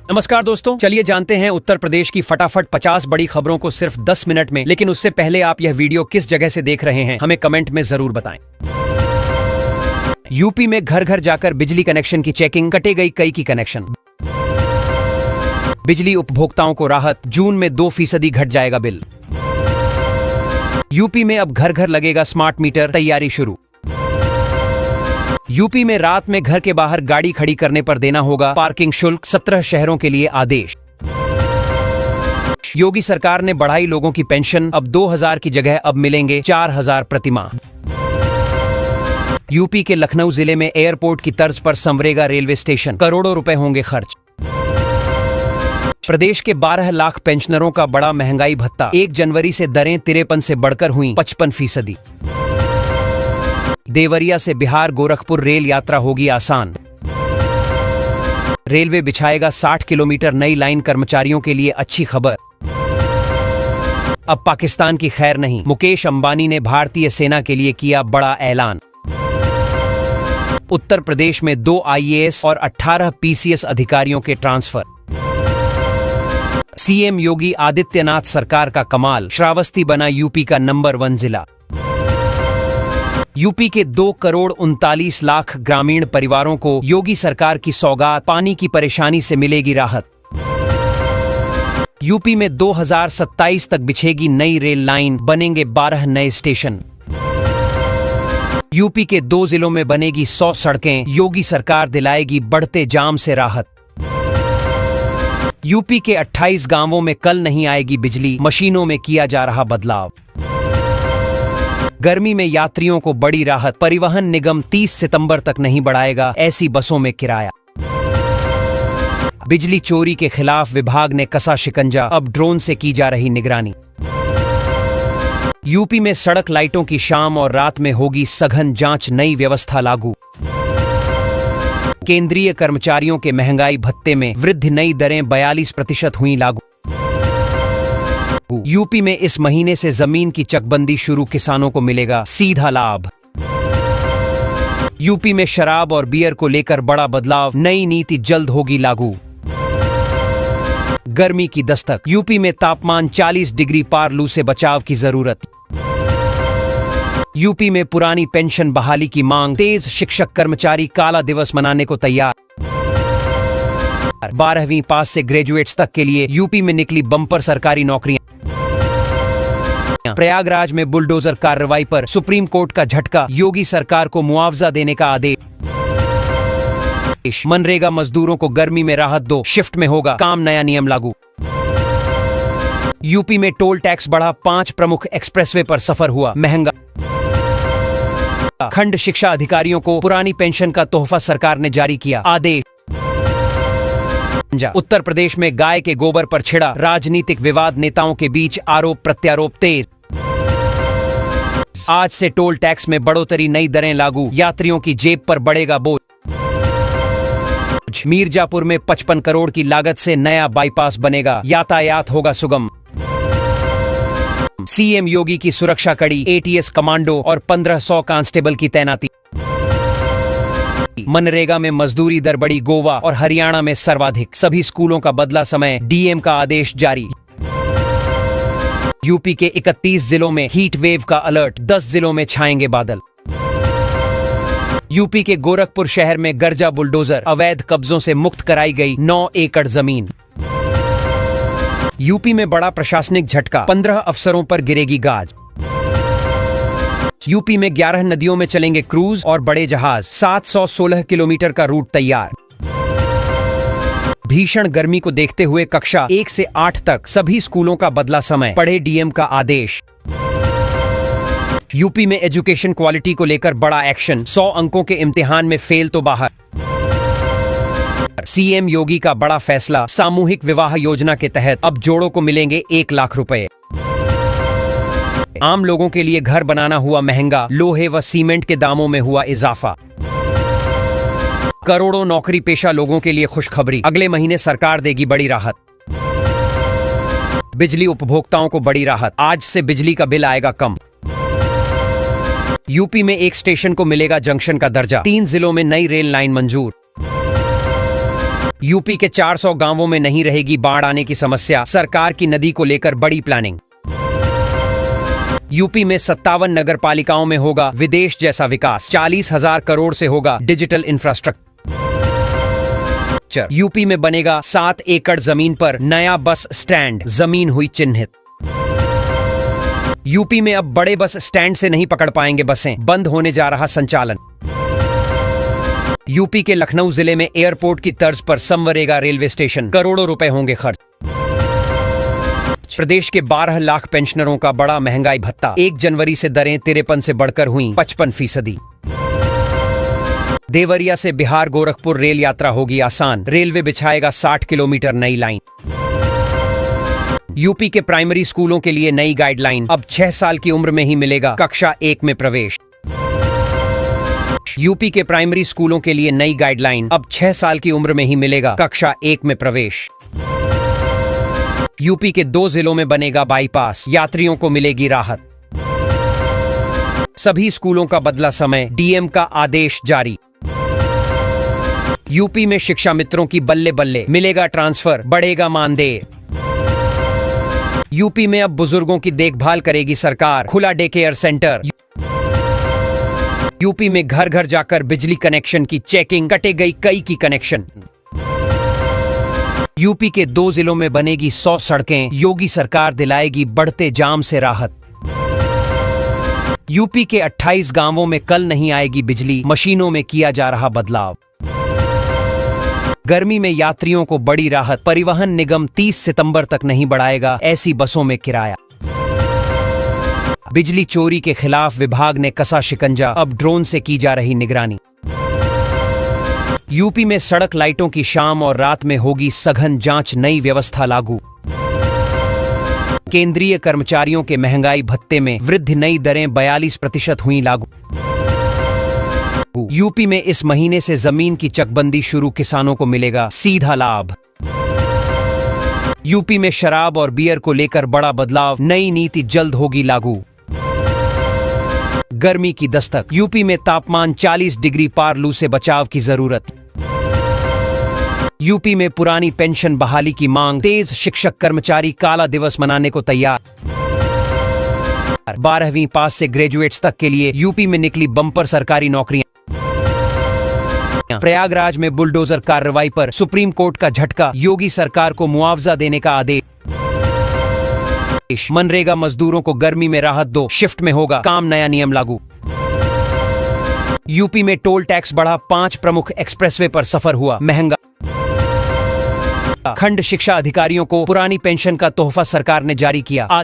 नमस्कार दोस्तों, चलिए जानते हैं उत्तर प्रदेश की फटाफट 50 बड़ी खबरों को सिर्फ 10 मिनट में। लेकिन उससे पहले आप यह वीडियो किस जगह से देख रहे हैं हमें कमेंट में जरूर बताएं। यूपी में घर घर जाकर बिजली कनेक्शन की चेकिंग, कटे गई कई की कनेक्शन। बिजली उपभोक्ताओं को राहत, जून में 2% घट जाएगा बिल। यूपी में अब घर घर लगेगा स्मार्ट मीटर, तैयारी शुरू। यूपी में रात में घर के बाहर गाड़ी खड़ी करने पर देना होगा पार्किंग शुल्क, 17 शहरों के लिए आदेश। योगी सरकार ने बढ़ाई लोगों की पेंशन, अब 2000 की जगह अब मिलेंगे 4000 प्रतिमाह। यूपी के लखनऊ जिले में एयरपोर्ट की तर्ज पर संवरेगा रेलवे स्टेशन, करोड़ों रुपए होंगे खर्च। प्रदेश के 12 लाख पेंशनरों का बड़ा महंगाई भत्ता, 1 जनवरी से दरें 53 से बढ़कर हुई 55%। देवरिया से बिहार गोरखपुर रेल यात्रा होगी आसान। रेलवे बिछाएगा 60 किलोमीटर नई लाइन, कर्मचारियों के लिए अच्छी खबर। अब पाकिस्तान की खैर नहीं, मुकेश अंबानी ने भारतीय सेना के लिए किया बड़ा ऐलान। उत्तर प्रदेश में 2 IAS और 18 PCS अधिकारियों के ट्रांसफर। सीएम योगी आदित्यनाथ सरकार का कमाल, श्रावस्ती बना यूपी का नंबर 1 जिला। यूपी के 2,39,00,000 ग्रामीण परिवारों को योगी सरकार की सौगात, पानी की परेशानी से मिलेगी राहत। यूपी में 2027 तक बिछेगी नई रेल लाइन, बनेंगे 12 नए स्टेशन। यूपी के 2 जिलों में बनेगी 100 सड़कें, योगी सरकार दिलाएगी बढ़ते जाम से राहत। यूपी के 28 गांवों में कल नहीं आएगी बिजली, मशीनों में किया जा रहा बदलाव। गर्मी में यात्रियों को बड़ी राहत, परिवहन निगम 30 सितंबर तक नहीं बढ़ाएगा ऐसी बसों में किराया। बिजली चोरी के खिलाफ विभाग ने कसा शिकंजा, अब ड्रोन से की जा रही निगरानी। यूपी में सड़क लाइटों की शाम और रात में होगी सघन जांच, नई व्यवस्था लागू। केंद्रीय कर्मचारियों के महंगाई भत्ते में वृद्धि, नई दरें 42% हुई लागू। यूपी में इस महीने से जमीन की चकबंदी शुरू, किसानों को मिलेगा सीधा लाभ। यूपी में शराब और बियर को लेकर बड़ा बदलाव, नई नीति जल्द होगी लागू। गर्मी की दस्तक, यूपी में तापमान 40 डिग्री पार, लू से बचाव की जरूरत। यूपी में पुरानी पेंशन बहाली की मांग तेज, शिक्षक कर्मचारी काला दिवस मनाने को तैयार। 12वीं पास से ग्रेजुएट्स तक के लिए यूपी में निकली बम्पर सरकारी नौकरियां। प्रयागराज में बुलडोजर कार्रवाई पर सुप्रीम कोर्ट का झटका, योगी सरकार को मुआवजा देने का आदेश। मनरेगा मजदूरों को गर्मी में राहत दो, शिफ्ट में होगा काम, नया नियम लागू। यूपी में टोल टैक्स बढ़ा, 5 प्रमुख एक्सप्रेसवे पर सफर हुआ महंगा। खंड शिक्षा अधिकारियों को पुरानी पेंशन का तोहफा सरकार ने जारी किया आदेश। उत्तर प्रदेश में गाय के गोबर पर छिड़ा राजनीतिक विवाद, नेताओं के बीच आरोप प्रत्यारोप तेज। आज से टोल टैक्स में बढ़ोतरी, नई दरें लागू, यात्रियों की जेब पर बढ़ेगा बोझ। मीरजापुर में 55 करोड़ की लागत से नया बाईपास बनेगा, यातायात होगा सुगम। सीएम योगी की सुरक्षा कड़ी, ATS कमांडो और 1500 कांस्टेबल की तैनाती। मनरेगा में मजदूरी दर बढ़ी, गोवा और हरियाणा में सर्वाधिक, सभी स्कूलों का बदला समय, डीएम का आदेश जारी। यूपी के 31 जिलों में हीट वेव का अलर्ट, 10 जिलों में छाएंगे बादल। यूपी के गोरखपुर शहर में गरजा बुलडोजर, अवैध कब्जों से मुक्त कराई गई 9 एकड़ जमीन। यूपी में बड़ा प्रशासनिक झटका, 15 अफसरों पर गिरेगी गाज। यूपी में 11 नदियों में चलेंगे क्रूज और बड़े जहाज, 716 किलोमीटर का रूट तैयार। भीषण गर्मी को देखते हुए कक्षा 1 से 8 तक सभी स्कूलों का बदला समय, पढ़े डीएम का आदेश। यूपी में एजुकेशन क्वालिटी को लेकर बड़ा एक्शन, 100 अंकों के इम्तिहान में फेल तो बाहर। सीएम योगी का बड़ा फैसला, सामूहिक विवाह योजना के तहत अब जोड़ों को मिलेंगे 1 लाख रुपए। आम लोगों के लिए घर बनाना हुआ महंगा, लोहे व सीमेंट के दामों में हुआ इजाफा। करोड़ों नौकरी पेशा लोगों के लिए खुशखबरी, अगले महीने सरकार देगी बड़ी राहत। बिजली उपभोक्ताओं को बड़ी राहत, आज से बिजली का बिल आएगा कम। यूपी में 1 स्टेशन को मिलेगा जंक्शन का दर्जा, 3 जिलों में नई रेल लाइन मंजूर। यूपी के 400 गांवों में नहीं रहेगी बाढ़ आने की समस्या, सरकार की नदी को लेकर बड़ी प्लानिंग। यूपी में 57 नगर पालिकाओं में होगा विदेश जैसा विकास, 40,000 करोड़ से होगा डिजिटल इंफ्रास्ट्रक्चर। यूपी में बनेगा 7 एकड़ जमीन पर नया बस स्टैंड, जमीन हुई चिन्हित। यूपी में अब बड़े बस स्टैंड से नहीं पकड़ पाएंगे बसें, बंद होने जा रहा संचालन। यूपी के लखनऊ जिले में एयरपोर्ट की तर्ज पर संवरेगा रेलवे स्टेशन, करोड़ों रुपए होंगे खर्च। प्रदेश के 12 लाख पेंशनरों का बड़ा महंगाई भत्ता, 1 जनवरी से दरें 53 से बढ़कर हुई 55%। देवरिया से बिहार गोरखपुर रेल यात्रा होगी आसान, रेलवे बिछाएगा 60 किलोमीटर नई लाइन। यूपी के प्राइमरी स्कूलों के लिए नई गाइडलाइन, अब 6 साल की उम्र में ही मिलेगा कक्षा 1 में प्रवेश। यूपी के प्राइमरी स्कूलों के लिए नई गाइडलाइन, अब 6 साल की उम्र में ही मिलेगा कक्षा 1 में प्रवेश। यूपी के 2 जिलों में बनेगा बाईपास, यात्रियों को मिलेगी राहत। सभी स्कूलों का बदला समय, डीएम का आदेश जारी। यूपी में शिक्षा मित्रों की बल्ले बल्ले, मिलेगा ट्रांसफर, बढ़ेगा मानदेय। यूपी में अब बुजुर्गों की देखभाल करेगी सरकार, खुला डे केयर सेंटर। यूपी में घर घर जाकर बिजली कनेक्शन की चेकिंग, कटे गई कई की कनेक्शन। यूपी के 2 जिलों में बनेगी 100 सड़कें, योगी सरकार दिलाएगी बढ़ते जाम से राहत। यूपी के 28 गांवों में कल नहीं आएगी बिजली, मशीनों में किया जा रहा बदलाव। गर्मी में यात्रियों को बड़ी राहत, परिवहन निगम 30 सितंबर तक नहीं बढ़ाएगा ऐसी बसों में किराया। बिजली चोरी के खिलाफ विभाग ने कसा शिकंजा, अब ड्रोन से की जा रही निगरानी। यूपी में सड़क लाइटों की शाम और रात में होगी सघन जांच, नई व्यवस्था लागू। केंद्रीय कर्मचारियों के महंगाई भत्ते में वृद्धि, नई दरें 42% हुई लागू। यूपी में इस महीने से जमीन की चकबंदी शुरू, किसानों को मिलेगा सीधा लाभ। यूपी में शराब और बियर को लेकर बड़ा बदलाव, नई नीति जल्द होगी लागू। गर्मी की दस्तक, यूपी में तापमान 40 डिग्री पार, लू से बचाव की जरूरत। यूपी में पुरानी पेंशन बहाली की मांग, तेज, शिक्षक कर्मचारी काला दिवस मनाने को तैयार। 12वीं पास से ग्रेजुएट्स तक के लिए यूपी में निकली बम्पर सरकारी नौकरियां। प्रयागराज में बुलडोजर कार्रवाई पर सुप्रीम कोर्ट का झटका, योगी सरकार को मुआवजा देने का आदेश। मनरेगा मजदूरों को गर्मी में राहत दो, शिफ्ट में होगा काम, नया नियम लागू। यूपी में टोल टैक्स बढ़ा, 5 प्रमुख एक्सप्रेसवे पर सफर हुआ महंगा। खंड शिक्षा अधिकारियों को पुरानी पेंशन का तोहफा सरकार ने जारी किया।